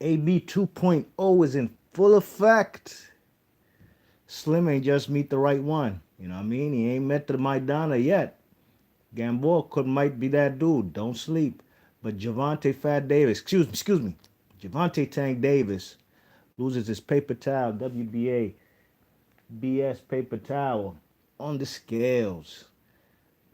AB 2.0 is in full effect. Slim ain't just meet the right one. You know what I mean? He ain't met the Maidana yet. Gamboa might be that dude. Don't sleep. But Gervonta Fat Davis, excuse me. Gervonta Tank Davis loses his paper towel, WBA BS paper towel on the scales.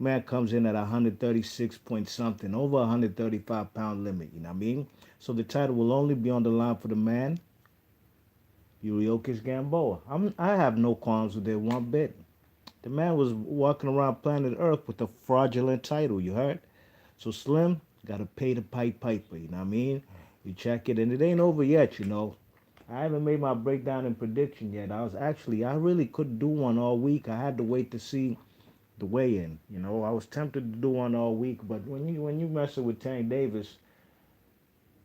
Man comes in at 136 point something, over 135-pound limit. You know what I mean? So the title will only be on the line for the man, Yuriokis Gamboa. I have no qualms with it one bit. The man was walking around planet Earth with a fraudulent title, you heard? So Slim gotta pay the piper, you know what I mean? You check it, and it ain't over yet, you know. I haven't made my breakdown and prediction yet. I really couldn't do one all week. I had to wait to see the weigh-in. You know, I was tempted to do one all week, but when you messing with Tank Davis,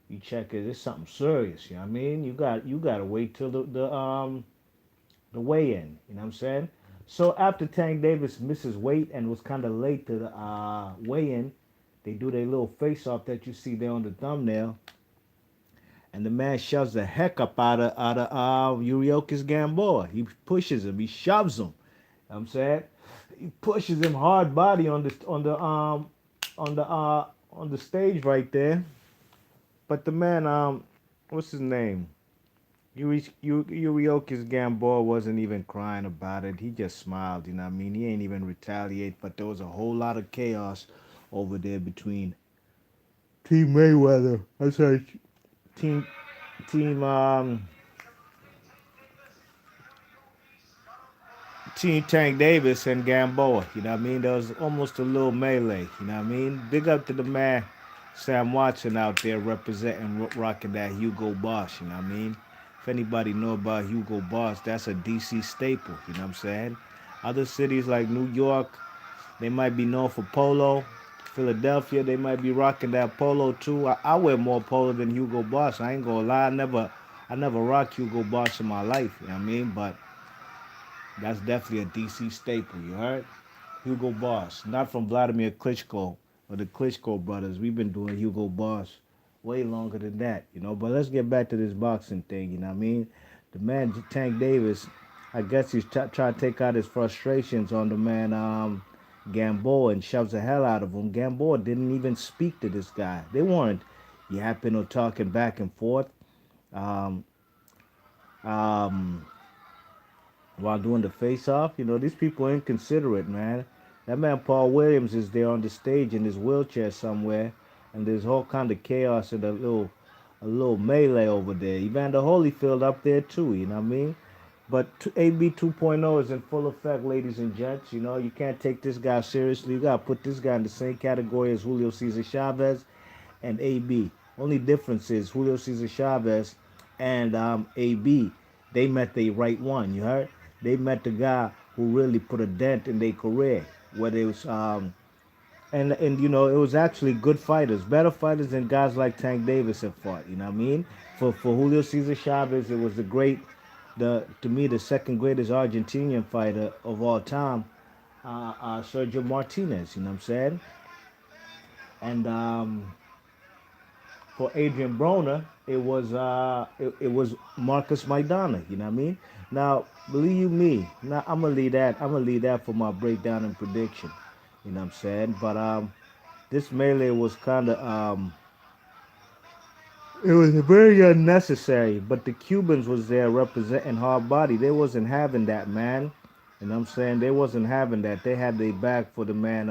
you check it. It's something serious. You know what I mean? You got to wait till the weigh-in. You know what I'm saying? So after Tank Davis misses weight and was kind of late to the weigh-in, they do their little face-off that you see there on the thumbnail, and the man shoves the heck up out of Yuriokis Gamboa. He pushes him. He shoves him. You know what I'm saying? He pushes him hard body on the stage right there. But the man what's his name? Yuriokis Gamboa wasn't even crying about it. He just smiled, you know what I mean? He ain't even retaliate, but there was a whole lot of chaos over there between Team Mayweather. I'm sorry, Team Team Team Tank Davis and Gamboa. You know what I mean? There was almost a little melee. You know what I mean? Big up to the man Sam Watson out there representing, rocking that Hugo Boss. You know what I mean? If anybody know about Hugo Boss, that's a DC staple. You know what I'm saying? Other cities like New York, they might be known for polo. Philadelphia, they might be rocking that polo too. I wear more polo than Hugo Boss. I ain't gonna lie. I never rocked Hugo Boss in my life. You know what I mean? But that's definitely a DC staple, you heard? Hugo Boss, not from Vladimir Klitschko or the Klitschko brothers. We've been doing Hugo Boss way longer than that, you know. But let's get back to this boxing thing, you know what I mean? The man, Tank Davis, I guess he's trying to take out his frustrations on the man, Gamboa, and shoves the hell out of him. Gamboa didn't even speak to this guy. They weren't yapping or talking back and forth. Um, um, while doing the face off. You know, these people ain't considerate, man. That man Paul Williams is there on the stage in his wheelchair somewhere, and there's all kind of chaos and a little melee over there. Evander Holyfield up there too, you know what I mean? But AB 2.0 is in full effect, ladies and gents. You know, you can't take this guy seriously. You got to put this guy in the same category as Julio Cesar Chavez and AB. Only difference is Julio Cesar Chavez and AB, they met the right one. You heard? They met the guy who really put a dent in their career. Whether it was and you know it was actually good fighters, better fighters than guys like Tank Davis have fought. You know what I mean? For Julio Cesar Chavez, it was the to me the second greatest Argentinian fighter of all time, Sergio Martinez. You know what I'm saying? And for Adrian Broner, it was Marcus Maidana. You know what I mean? Now, believe you me, now I'm gonna leave that for my breakdown and prediction. You know what I'm saying? But this melee was kind of it was very unnecessary. But the Cubans was there representing hard body. They wasn't having that, man. You know what I'm saying? They wasn't having that. They had their back for the man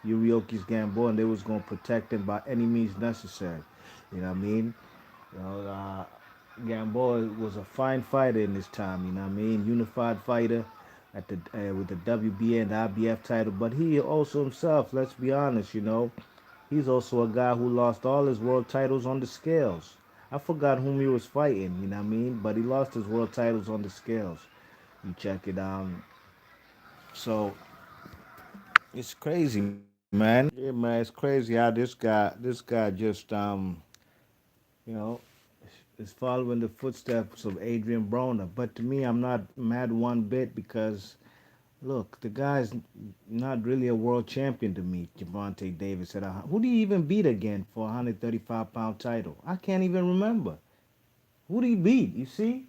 Yuriokis Gamboa, and they was gonna protect him by any means necessary. You know what I mean? You know, Gamboa was a fine fighter in his time. You know what I mean? Unified fighter at the with the WBA and the IBF title. But he also himself, let's be honest, you know, he's also a guy who lost all his world titles on the scales. I forgot whom he was fighting. You know what I mean? But he lost his world titles on the scales. You check it out. So it's crazy, man. Yeah, man, it's crazy how this guy just you know, is following the footsteps of Adrian Broner. But to me, I'm not mad one bit because, look, the guy's not really a world champion to me, Gervonta Davis. Who do you even beat again for a 135-pound title? I can't even remember. Who did he beat? You see?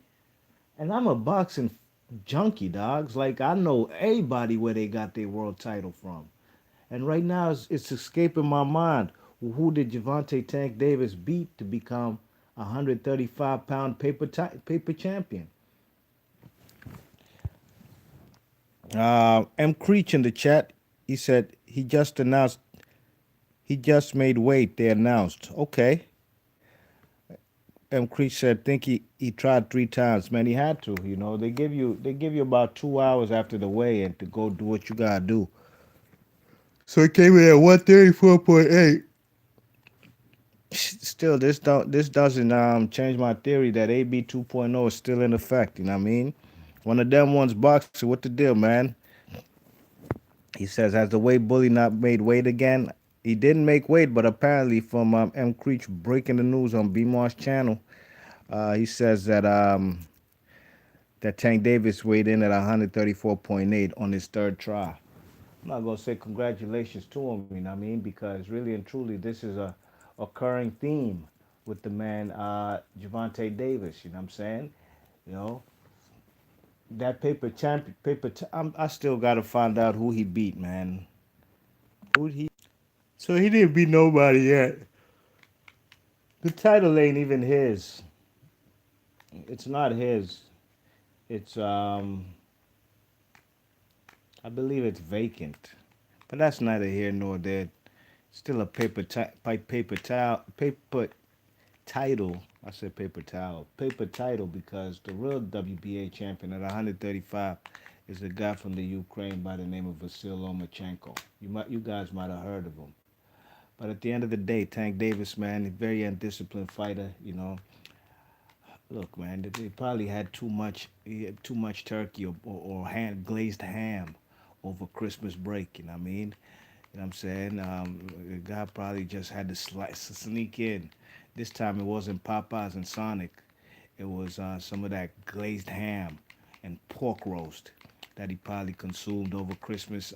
And I'm a boxing junkie, dogs. Like I know everybody where they got their world title from. And right now it's escaping my mind. Who did Gervonta Tank Davis beat to become a 135-pound paper champion? M. Creech in the chat, he said he just made weight. They announced. Okay. M. Creech said think he tried 3 times. Man, he had to. You know they give you about 2 hours after the weigh in to go do what you gotta do. So he came in at 134.8. Still, this doesn't change my theory that AB 2.0 is still in effect. You know what I mean? One of them ones boxer. What the deal, man? He says, has the weight bully not made weight again? He didn't make weight, but apparently from M. Creech breaking the news on BMOS channel, he says that Tank Davis weighed in at 134.8 on his third try. I'm not gonna say congratulations to him, you know what I mean? Because really and truly, this is a occurring theme with the man Gervonta Davis. You know what I'm saying? You know that paper champion, I still gotta find out who he beat, man. Who he? So he didn't beat nobody yet. The title ain't even his. It's not his. It's I believe it's vacant. But that's neither here nor there. Still a paper towel, paper title. I said paper towel, paper title because the real WBA champion at 135 is a guy from the Ukraine by the name of Vasil Lomachenko. You guys might have heard of him. But at the end of the day, Tank Davis, man, a very undisciplined fighter. You know, look, man, they probably had he had too much turkey or hand glazed ham over Christmas break. You know what I mean? You know what I'm saying? The guy probably just had to sneak in. This time it wasn't Popeyes and Sonic. It was some of that glazed ham and pork roast that he probably consumed over Christmas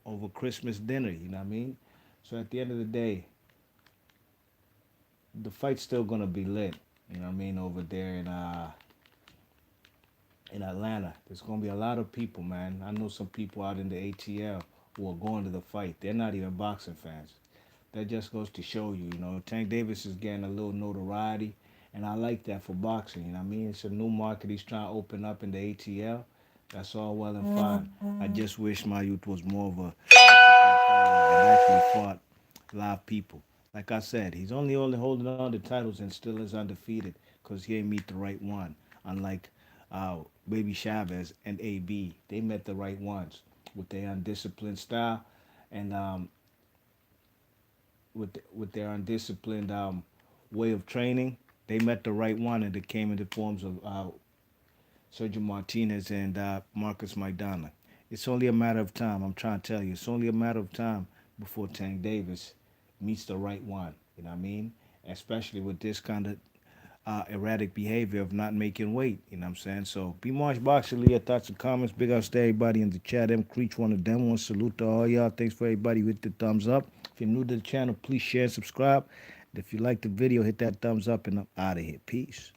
over Christmas dinner. You know what I mean? So at the end of the day, the fight's still gonna be lit. You know what I mean? Over there in Atlanta, there's gonna be a lot of people, man. I know some people out in the ATL who are going to the fight. They're not even boxing fans. That just goes to show you, you know, Tank Davis is getting a little notoriety, and I like that for boxing. You know what I mean? It's a new market he's trying to open up in the ATL. That's all well and fine. I just wish my youth was more of a disciplined fighter and actually fought live people. Like I said, he's only holding on to titles and still is undefeated because he ain't meet the right one. Unlike Baby Chavez and AB, they met the right ones with their undisciplined style and with their undisciplined way of training. They met the right one, and it came in the forms of Sergio Martinez and Marcus Maidana. It's only a matter of time. I'm trying to tell you, it's only a matter of time before Tank Davis meets the right one. You know what I mean? Especially with this kind of erratic behavior of not making weight. You know what I'm saying? So, be Marsh Boxer, leave your thoughts and comments. Big ups to everybody in the chat. M. Creech, one of them. One salute to all y'all. Thanks for everybody who hit the thumbs up. If you're new to the channel, please share and subscribe. If you like the video, hit that thumbs up, and I'm out of here. Peace.